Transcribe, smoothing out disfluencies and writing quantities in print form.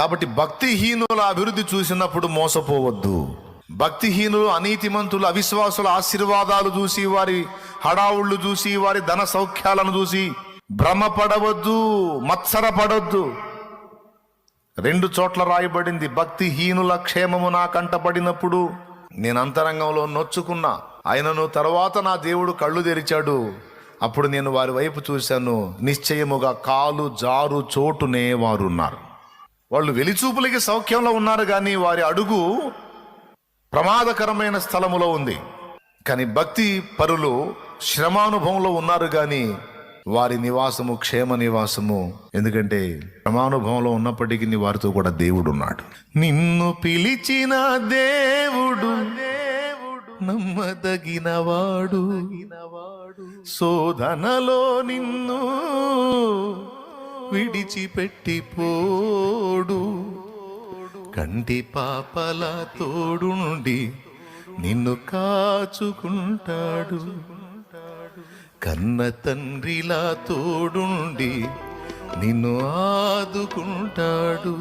కాబట్టి భక్తిహీనుల అభివృద్ధి చూసినప్పుడు మోసపోవద్దు. భక్తిహీనులు, అనీతిమంతులు, అవిశ్వాసుల ఆశీర్వాదాలు చూసి, వారి హడావుళ్ళు చూసి, వారి ధన సౌఖ్యాలను చూసి భ్రమపడవద్దు, మత్సరపడొద్దు. 2 చోట్ల రాయబడింది, భక్తిహీనుల క్షేమము నా కంటపడినప్పుడు నేను అంతరంగంలో నొచ్చుకున్నా, ఆయనను తర్వాత నా దేవుడు కళ్ళు తెరిచాడు. అప్పుడు నేను వారి వైపు చూశాను, నిశ్చయముగా కాలు జారు చోటునే వారున్నారు. వాళ్ళు వెలిచూపులకి సౌఖ్యంలో ఉన్నారు, కానీ వారి అడుగు ప్రమాదకరమైన స్థలములో ఉంది. కానీ భక్తి పరులు శ్రమానుభవంలో ఉన్నారు, కానీ వారి నివాసము క్షేమ నివాసము. ఎందుకంటే శ్రమానుభవంలో ఉన్నప్పటికీ వారితో కూడా దేవుడు ఉన్నాడు. నిన్ను పిలిచిన దేవుడు నమ్మదగినవాడు, శోధనలో నిన్ను విడిచిపెట్టిపోడు. కంటి పాపల తోడుండి నిన్ను కాచుకుంటాడు, కన్న తండ్రిలా తోడుండి నిన్ను ఆదుకుంటాడు.